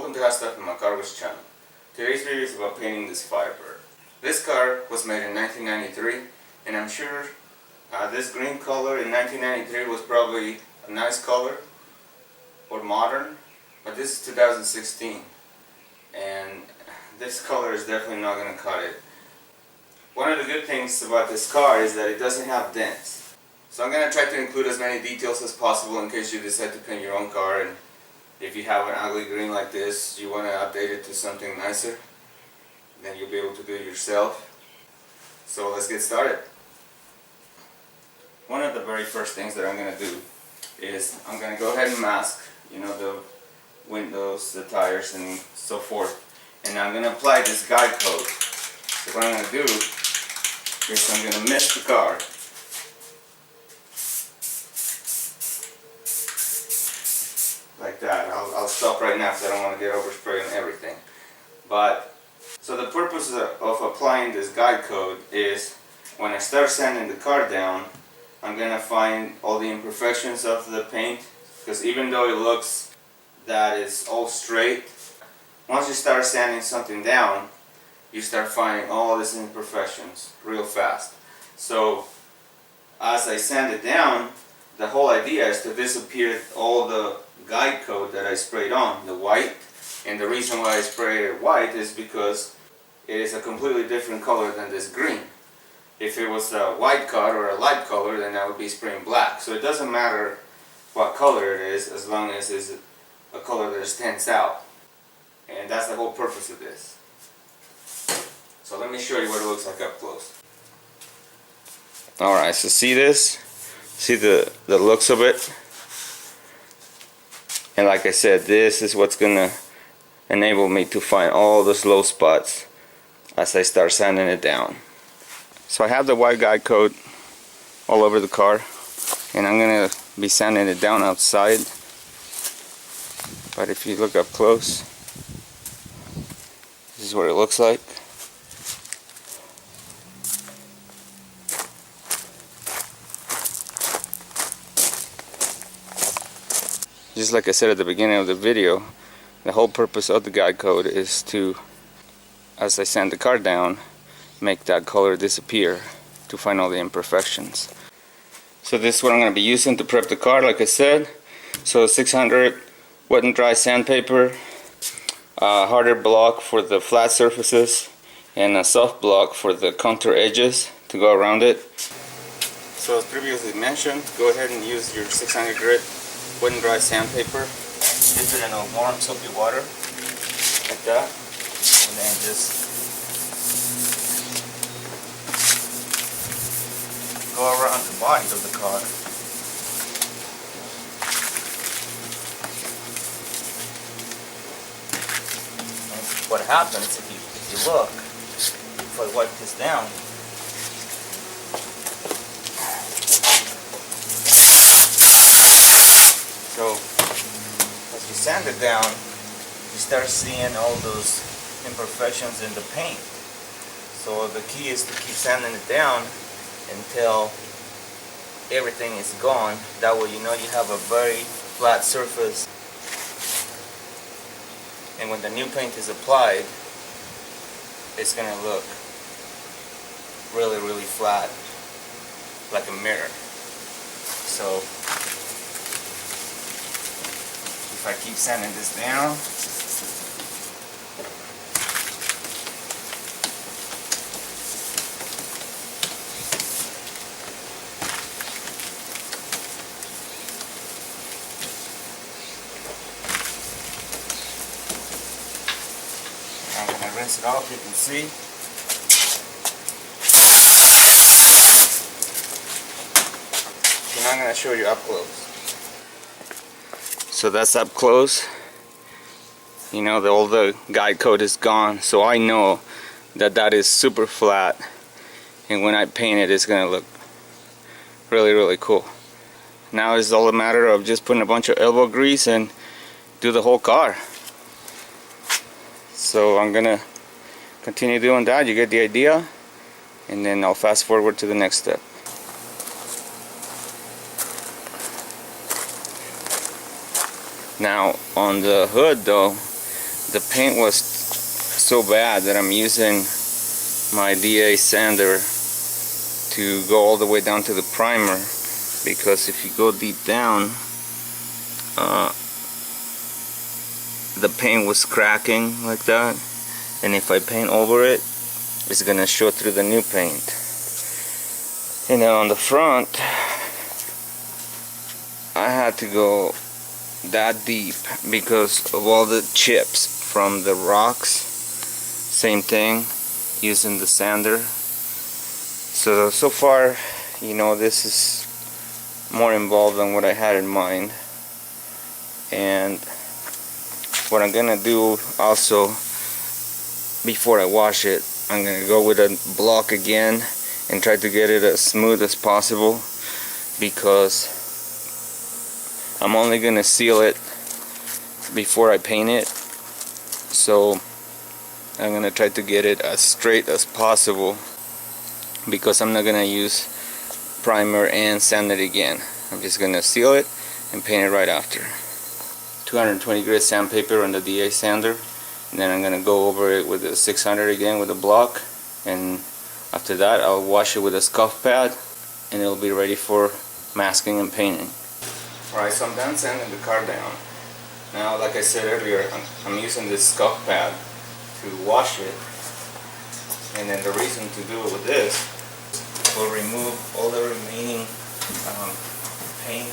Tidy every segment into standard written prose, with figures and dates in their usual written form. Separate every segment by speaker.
Speaker 1: welcome to Hot Stuff in my Car's channel. Today's video is about painting this Firebird. This car was made in 1993, and I'm sure this green color in 1993 was probably a nice color or modern, but this is 2016 and this color is definitely not going to cut it. One of the good things about this car is that it doesn't have dents. So I'm going to try to include as many details as possible in case you decide to paint your own car, and if you have an ugly green like this, you want to update it to something nicer, then you'll be able to do it yourself. So let's get started. One of the very first things that I'm going to do is I'm going to go ahead and mask, the windows, the tires, and so forth. And I'm going to apply this guide coat. So what I'm going to do is I'm going to mist the car. Like that. I'll stop right now because I don't want to get overspray on everything. So the purpose of applying this guide coat is when I start sanding the car down, I'm going to find all the imperfections of the paint, because even though it looks that it's all straight, once you start sanding something down, you start finding all these imperfections real fast. So as I sand it down, the whole idea is to disappear all the guide coat that I sprayed on, the white. And the reason why I sprayed it white is because it is a completely different color than this green. If it was a white car or a light color, then I would be spraying black. So it doesn't matter what color it is, as long as it's a color that stands out. And that's the whole purpose of this. So let me show you what it looks like up close. Alright, so see this? See the looks of it? And like I said, this is what's gonna enable me to find all those low spots as I start sanding it down. So I have the white guide coat all over the car, and I'm gonna be sanding it down outside. But if you look up close, this is what it looks like. Just like I said at the beginning of the video, the whole purpose of the guide coat is to, as I sand the car down, make that color disappear to find all the imperfections. So this is what I'm going to be using to prep the car, like I said. So 600 wet and dry sandpaper, a harder block for the flat surfaces, and a soft block for the contour edges to go around it. So as previously mentioned, go ahead and use your 600 grit wet and dry sandpaper. Dip it in a warm soapy water, like that, and then just go around the body of the car. And what happens if you look, if I wipe this down, so as you sand it down, you start seeing all those imperfections in the paint. So the key is to keep sanding it down until everything is gone. That way you know you have a very flat surface. And when the new paint is applied, it's going to look really, really flat, like a mirror. So if I keep sanding this down, I'm going to rinse it off, you can see. And I'm going to show you up close. So that's up close. All the guide coat is gone, so I know that is super flat, and when I paint it, it's gonna look really, really cool. Now it's all a matter of just putting a bunch of elbow grease and do the whole car. So I'm gonna continue doing that. You get the idea, and then I'll fast forward to the next step. Now on the hood though, the paint was so bad that I'm using my DA sander to go all the way down to the primer, because if you go deep down, the paint was cracking like that, and if I paint over it, it's gonna show through the new paint. And then on the front, I had to go that deep because of all the chips from the rocks. Same thing, using the sander. So far, you know, this is more involved than what I had in mind. And what I'm gonna do also, before I wash it, I'm gonna go with a block again and try to get it as smooth as possible, because I'm only gonna seal it before I paint it. So I'm gonna try to get it as straight as possible, because I'm not gonna use primer and sand it again. I'm just gonna seal it and paint it right after. 220 grit sandpaper on the DA sander, and then I'm gonna go over it with the 600 again with a block, and after that I'll wash it with a scuff pad, and it'll be ready for masking and painting. Alright, so I'm done sanding the car down. Now, like I said earlier, I'm using this scuff pad to wash it, and then the reason to do it with this will remove all the remaining paint.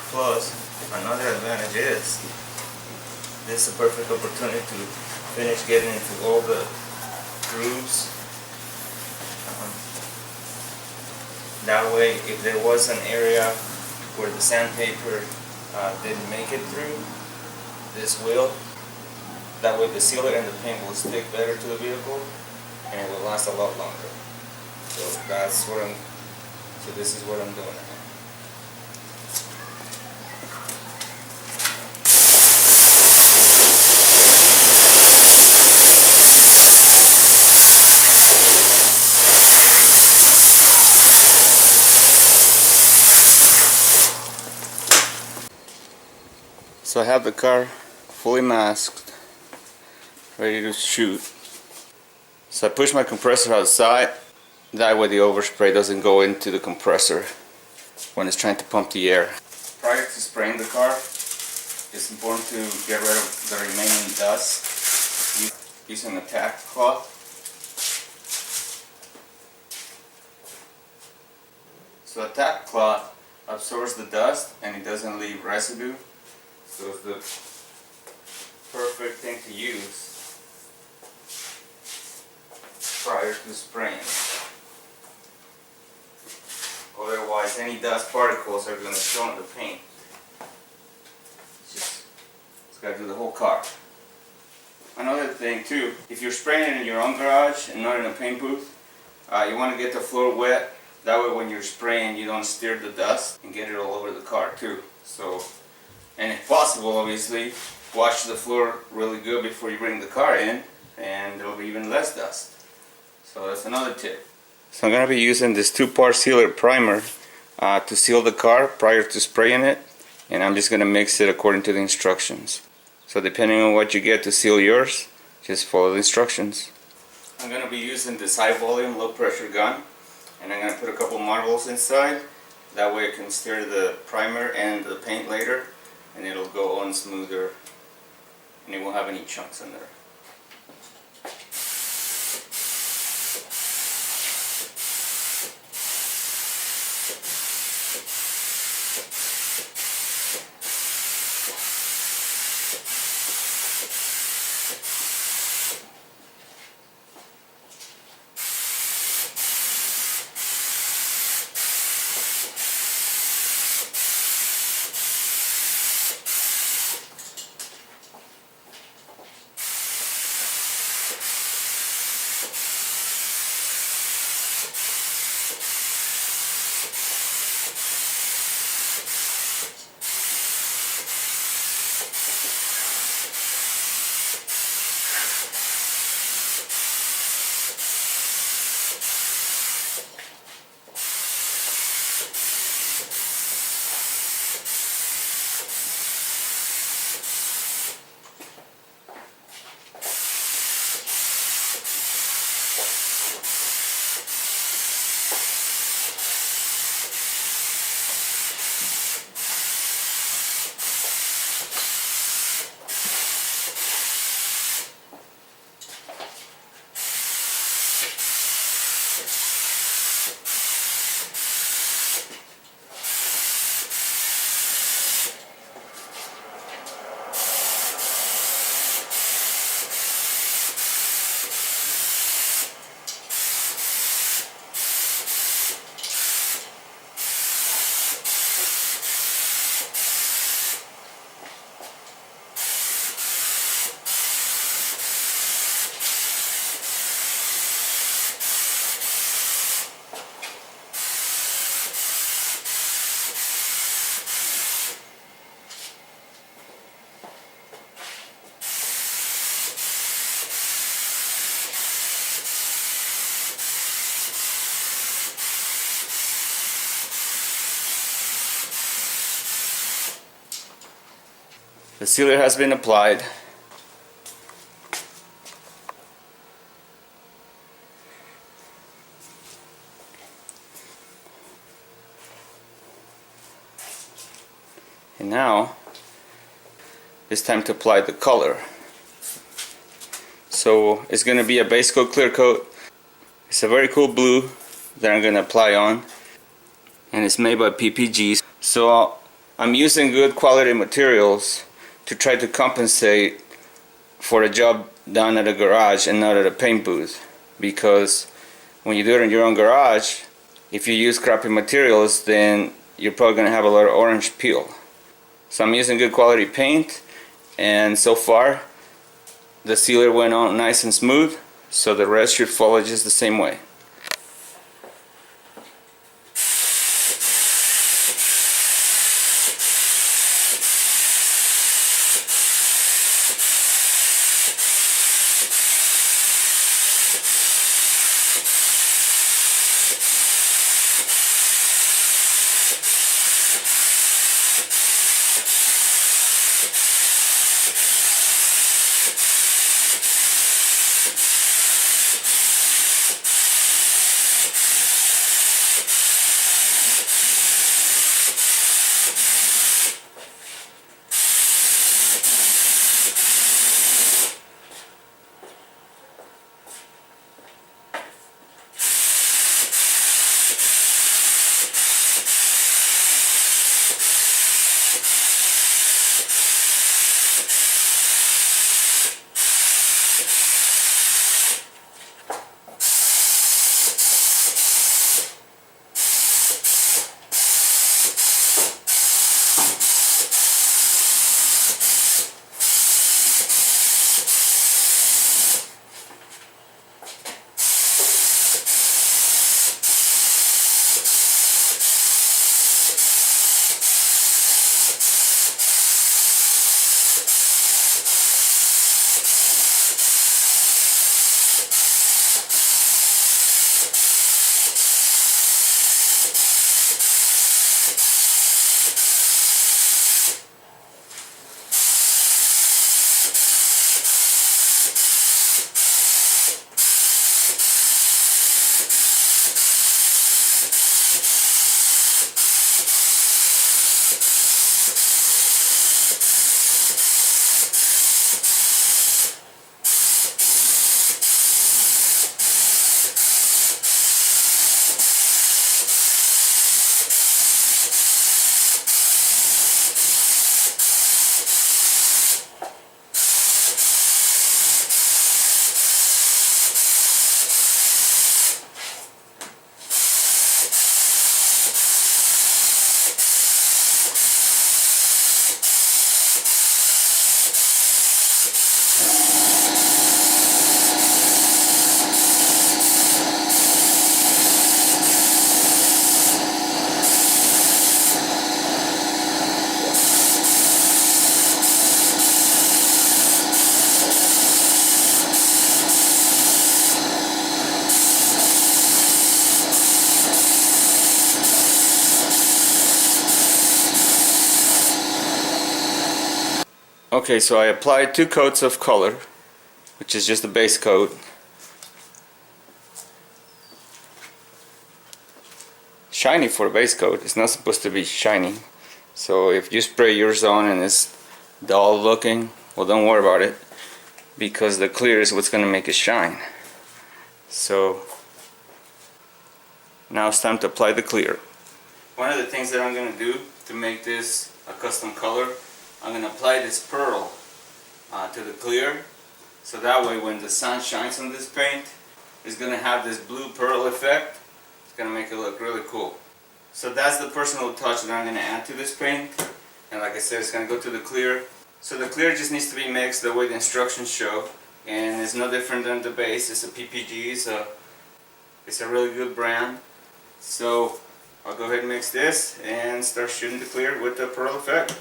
Speaker 1: Plus, another advantage is this is a perfect opportunity to finish getting into all the grooves. That way, if there was an area where the sandpaper didn't make it through, this will. That way the sealer and the paint will stick better to the vehicle, and it will last a lot longer. So this is what I'm doing. So I have the car fully masked, ready to shoot. So I push my compressor outside, that way the overspray doesn't go into the compressor when it's trying to pump the air. Prior to spraying the car, it's important to get rid of the remaining dust using a tack cloth. So a tack cloth absorbs the dust and it doesn't leave residue. So it's the perfect thing to use prior to spraying. Otherwise, any dust particles are going to show in the paint. It's got to do the whole car. Another thing too, if you're spraying it in your own garage and not in a paint booth, you want to get the floor wet. That way when you're spraying, you don't stir the dust and get it all over the car too. So, and if possible, obviously, wash the floor really good before you bring the car in, and there'll be even less dust. So that's another tip. So I'm going to be using this 2-part sealer primer to seal the car prior to spraying it, and I'm just going to mix it according to the instructions. So depending on what you get to seal yours, just follow the instructions. I'm going to be using this high volume, low pressure gun, and I'm going to put a couple marbles inside. That way I can stir the primer and the paint later, and it'll go on smoother, and it won't have any chunks in there. The sealer has been applied. And now it's time to apply the color. So it's going to be a base coat clear coat. It's a very cool blue that I'm going to apply on, and it's made by PPG. So I'm using good quality materials to try to compensate for a job done at a garage and not at a paint booth, because when you do it in your own garage, if you use crappy materials, then you're probably going to have a lot of orange peel. So I'm using good quality paint, and so far the sealer went on nice and smooth, so the rest should follow just the same way. Okay, so I applied 2 coats of color, which is just the base coat. Shiny for a base coat. It's not supposed to be shiny. So if you spray yours on and it's dull looking, well, don't worry about it, because the clear is what's going to make it shine. So now it's time to apply the clear. One of the things that I'm going to do to make this a custom color, I'm going to apply this pearl to the clear, so that way when the sun shines on this paint, it's going to have this blue pearl effect. It's going to make it look really cool. So that's the personal touch that I'm going to add to this paint, and like I said, it's going to go to the clear. So the clear just needs to be mixed the way the instructions show, and it's no different than the base. It's a PPG, it's a really good brand. So I'll go ahead and mix this and start shooting the clear with the pearl effect.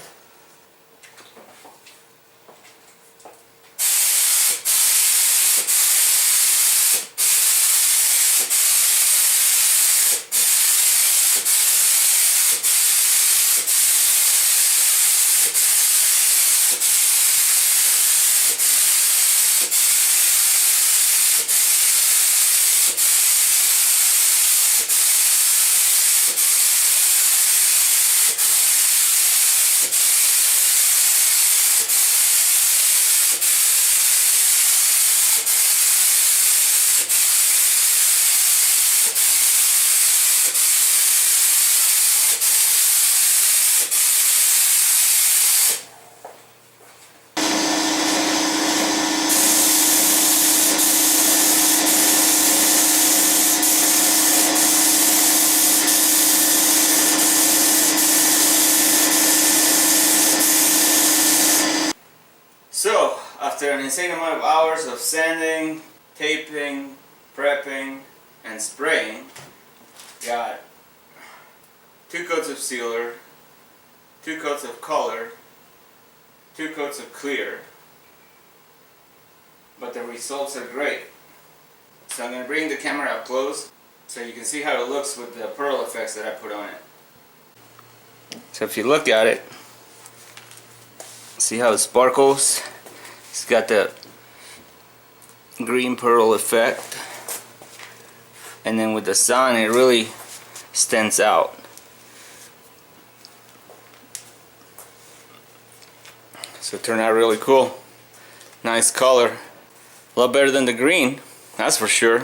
Speaker 1: So, after an insane amount of hours of sanding, taping, prepping, and spraying, got 2 coats of sealer, 2 coats of color, 2 coats of clear, but the results are great. So I'm going to bring the camera up close so you can see how it looks with the pearl effects that I put on it. So if you look at it, see how it sparkles? It's got the green pearl effect, and then with the sun it really stands out. So it turned out really cool. Nice color. A lot better than the green, that's for sure.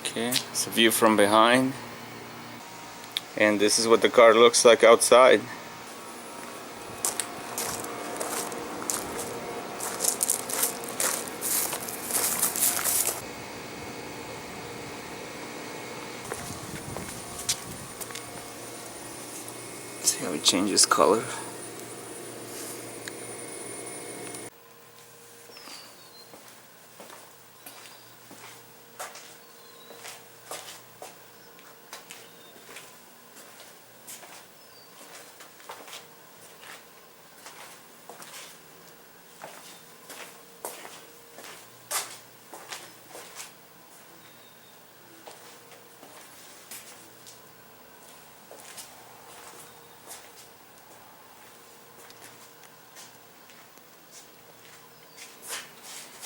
Speaker 1: Okay, it's a view from behind. And this is what the car looks like outside. See how it changes color.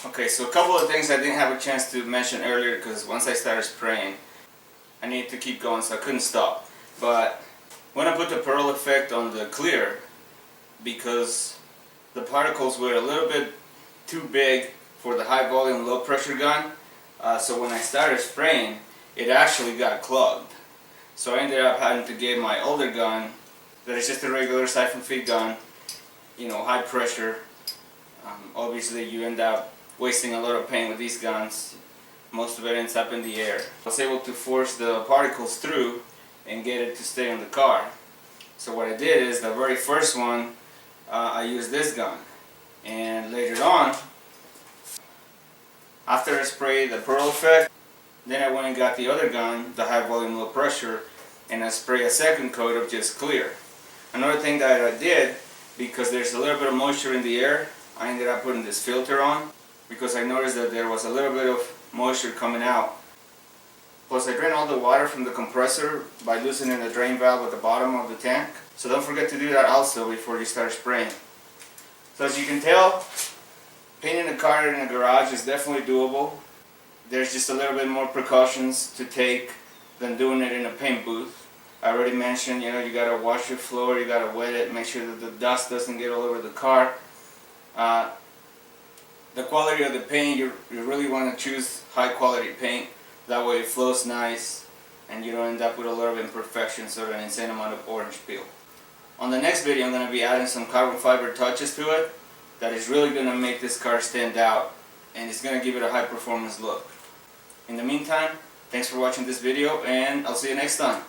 Speaker 1: Okay, so a couple of things I didn't have a chance to mention earlier because once I started spraying, I needed to keep going, so I couldn't stop. But when I put the pearl effect on the clear, because the particles were a little bit too big for the high volume low pressure gun, so when I started spraying, it actually got clogged. So I ended up having to get my older gun, that is just a regular Syphon Feed Gun, you know, high pressure. Obviously you end up wasting a lot of paint with these guns. Most of it ends up in the air. I was able to force the particles through and get it to stay on the car. So what I did is, the very first one, I used this gun. And later on, after I sprayed the pearl effect, then I went and got the other gun, the high volume low pressure, and I sprayed a second coat of just clear. Another thing that I did, because there's a little bit of moisture in the air, I ended up putting this filter on, because I noticed that there was a little bit of moisture coming out. Plus I drain all the water from the compressor by loosening the drain valve at the bottom of the tank. So don't forget to do that also before you start spraying. So as you can tell, painting a car in a garage is definitely doable. There's just a little bit more precautions to take than doing it in a paint booth. I already mentioned, you know, you gotta wash your floor, you gotta wet it, make sure that the dust doesn't get all over the car. The quality of the paint, you really want to choose high quality paint. That way it flows nice and you don't end up with a lot of imperfections or an insane amount of orange peel. On the next video I'm going to be adding some carbon fiber touches to it that is really going to make this car stand out, and it's going to give it a high performance look. In the meantime, thanks for watching this video, and I'll see you next time.